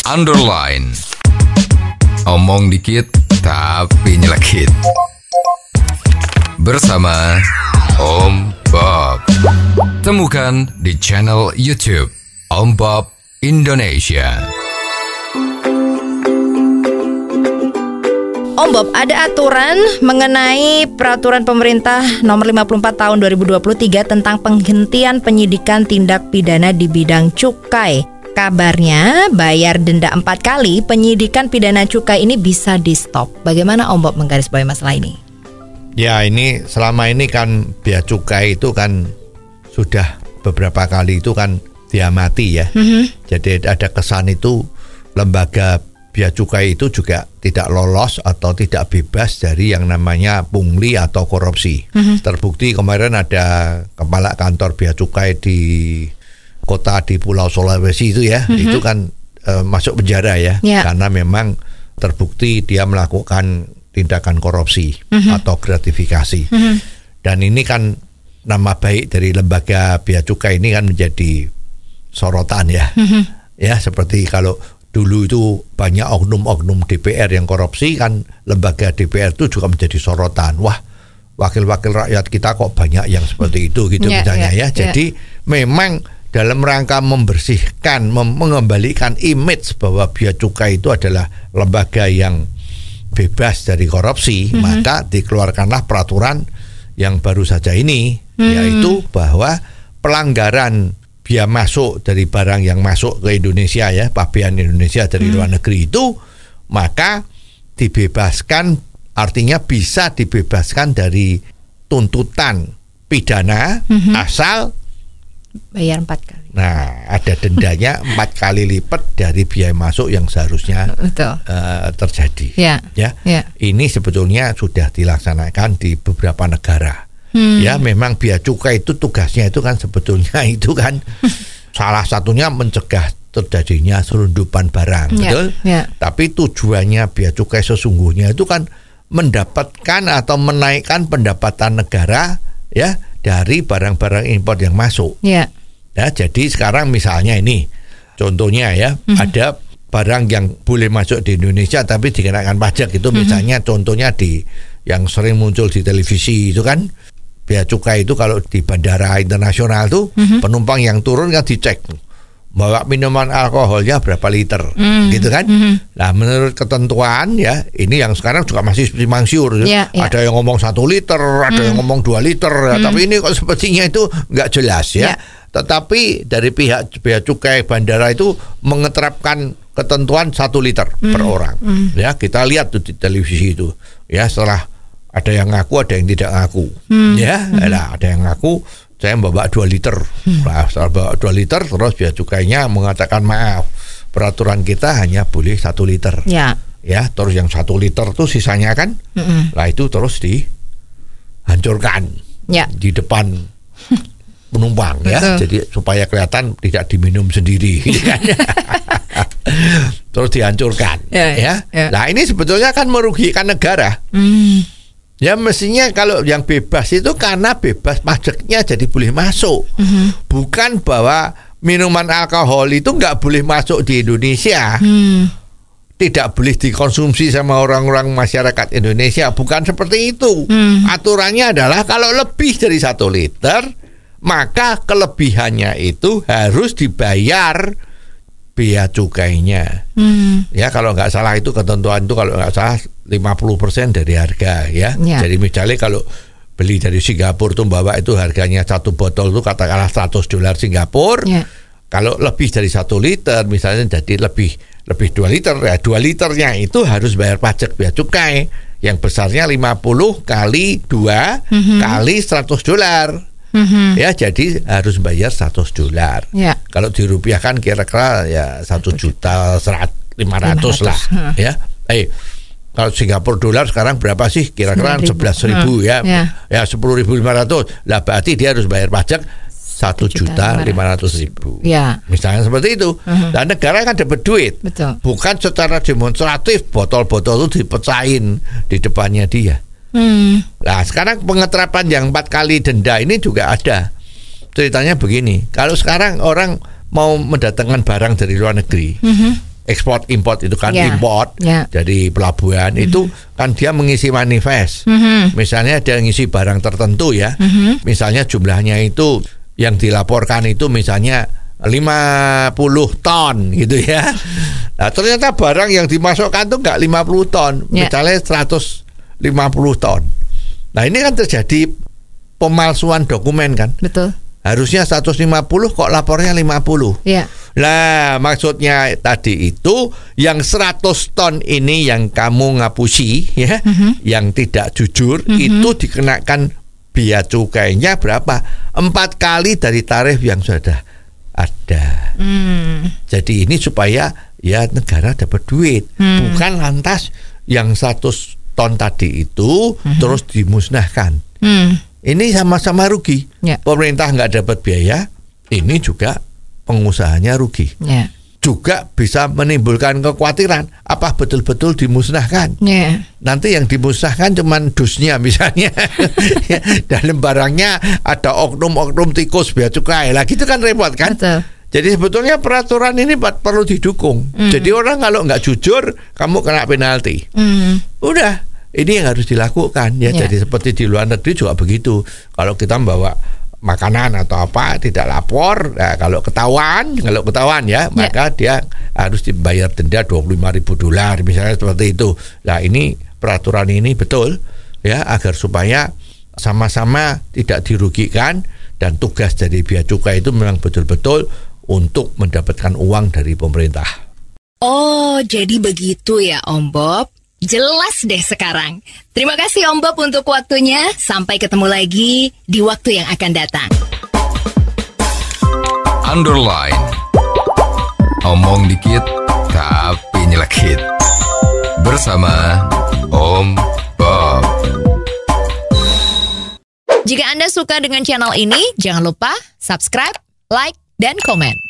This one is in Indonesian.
underline. Omong dikit tapi nyelekit. Bersama Om Bob. Temukan di channel YouTube Om Bob Indonesia. Om Bob, ada aturan mengenai peraturan pemerintah nomor 54 tahun 2023 tentang penghentian penyidikan tindak pidana di bidang cukai. Kabarnya bayar denda 4 kali penyidikan pidana cukai ini bisa di-stop. Bagaimana Om Bob menggarisbawahi masalah ini? Ya, ini selama ini kan bea cukai itu kan sudah beberapa kali itu kan diamati ya. Jadi ada kesan itu lembaga bea cukai itu juga tidak lolos atau tidak bebas dari yang namanya pungli atau korupsi. Terbukti kemarin ada kepala kantor bea cukai di kota di Pulau Sulawesi itu ya, itu kan masuk penjara ya, karena memang terbukti dia melakukan tindakan korupsi atau gratifikasi. Dan ini kan nama baik dari lembaga bea cukai ini kan menjadi sorotan ya. Ya, seperti kalau dulu itu banyak oknum-oknum DPR yang korupsi, kan lembaga DPR itu juga menjadi sorotan. Wah, wakil-wakil rakyat kita kok banyak yang seperti itu gitu misalnya ya. Jadi memang dalam rangka membersihkan, mengembalikan image bahwa bea cukai itu adalah lembaga yang bebas dari korupsi, maka dikeluarkanlah peraturan yang baru saja ini, yaitu bahwa pelanggaran bea masuk dari barang yang masuk ke Indonesia ya, pabean Indonesia dari luar negeri itu, maka dibebaskan, artinya bisa dibebaskan dari tuntutan pidana asal bayar 4 kali. Nah, ada dendanya 4 kali lipat dari biaya masuk yang seharusnya terjadi. Ya. Ini sebetulnya sudah dilaksanakan di beberapa negara. Ya, memang bea cukai itu tugasnya itu kan sebetulnya itu kan salah satunya mencegah terjadinya selundupan barang, betul? Tapi tujuannya bea cukai sesungguhnya itu kan mendapatkan atau menaikkan pendapatan negara ya dari barang-barang impor yang masuk. Ya, jadi sekarang misalnya ini contohnya ya, ada barang yang boleh masuk di Indonesia tapi dikenakan pajak itu, misalnya contohnya di yang sering muncul di televisi itu kan, bea cukai itu kalau di bandara internasional tuh penumpang yang turun kan dicek bawa minuman alkoholnya berapa liter, gitu kan. Nah, menurut ketentuan ya, ini yang sekarang juga masih simpang siur. Ada yang ngomong 1 liter, ada yang ngomong 2 liter, tapi ini kok sepertinya itu nggak jelas ya. Tetapi dari pihak bea cukai bandara itu mengeterapkan ketentuan 1 liter per orang. Ya, kita lihat tuh di televisi itu. Ya, setelah ada yang ngaku, ada yang tidak ngaku. Ya, ada yang ngaku saya bawa 2 liter. Nah, setelah bawa 2 liter terus bea cukainya mengatakan maaf, peraturan kita hanya boleh 1 liter. Ya, terus yang 1 liter tuh sisanya kan, lah itu terus dihancurkan di depan penumpang ya. Jadi supaya kelihatan tidak diminum sendiri. Terus dihancurkan. Nah, ini sebetulnya kan merugikan negara. Ya, mestinya kalau yang bebas itu karena bebas pajaknya jadi boleh masuk. Bukan bahwa minuman alkohol itu nggak boleh masuk di Indonesia. Tidak boleh dikonsumsi sama orang-orang masyarakat Indonesia. Bukan seperti itu. Aturannya adalah kalau lebih dari 1 liter, maka kelebihannya itu harus dibayar bea cukainya. Ya, kalau nggak salah itu ketentuan itu kalau nggak salah 50% dari harga ya. Jadi misalnya kalau beli dari Singapura tuh bawa itu harganya 1 botol itu katakanlah $100 Singapura. Kalau lebih dari 1 liter misalnya jadi lebih 2 liter ya, 2 liternya itu harus bayar pajak bea cukai yang besarnya 50 kali 2 kali $100. Ya, jadi harus bayar $100. Kalau dirupiahkan kira-kira ya 1.500.000 lah ya. Kalau Singapura dolar sekarang berapa sih? Kira-kira 11.000 ya. Ya 10.500. Lah berarti dia harus bayar pajak 1.500.000. Misalnya seperti itu. Dan negara kan dapat duit. Bukan secara demonstratif botol-botol itu dipecahin di depannya dia. Nah, sekarang pengeterapan yang 4 kali denda ini juga ada. Ceritanya begini, kalau sekarang orang mau mendatangkan barang dari luar negeri, ekspor import itu kan import dari pelabuhan itu kan dia mengisi manifest. Misalnya dia ngisi barang tertentu ya. Misalnya jumlahnya itu yang dilaporkan itu misalnya 50 ton gitu ya. Nah, ternyata barang yang dimasukkan tuh enggak 50 ton, misalnya 150 ton. Nah, ini kan terjadi pemalsuan dokumen kan? Betul. Harusnya 150 kok lapornya 50. Nah, maksudnya tadi itu yang 100 ton ini yang kamu ngapusi ya, yang tidak jujur itu dikenakan biaya cukainya berapa? 4 kali dari tarif yang sudah ada. Jadi ini supaya ya negara dapat duit, bukan lantas yang 100 ton tadi itu terus dimusnahkan. Ini sama-sama rugi. Pemerintah nggak dapat biaya, ini juga pengusahanya rugi. Juga bisa menimbulkan kekhawatiran, apa betul-betul dimusnahkan? Nanti yang dimusnahkan cuman dusnya misalnya, dalam barangnya ada oknum-oknum tikus bea cukai. Lah gitu kan repot kan? Betul. Jadi sebetulnya peraturan ini perlu didukung. Jadi orang kalau nggak jujur, kamu kena penalti. Udah. Ini yang harus dilakukan ya. Jadi seperti di luar negeri juga begitu. Kalau kita membawa makanan atau apa tidak lapor, nah, kalau ketahuan ya, maka dia harus dibayar denda $25,000 misalnya seperti itu. Nah, ini peraturan ini betul ya, agar supaya sama-sama tidak dirugikan, dan tugas dari bea cukai itu memang betul-betul untuk mendapatkan uang dari pemerintah. Oh, jadi begitu ya Om Bob. Jelas deh sekarang. Terima kasih Om Bob untuk waktunya. Sampai ketemu lagi di waktu yang akan datang. Underline. Omong dikit tapi nyelekit. Bersama Om Bob. Jika Anda suka dengan channel ini, jangan lupa subscribe, like, dan komen.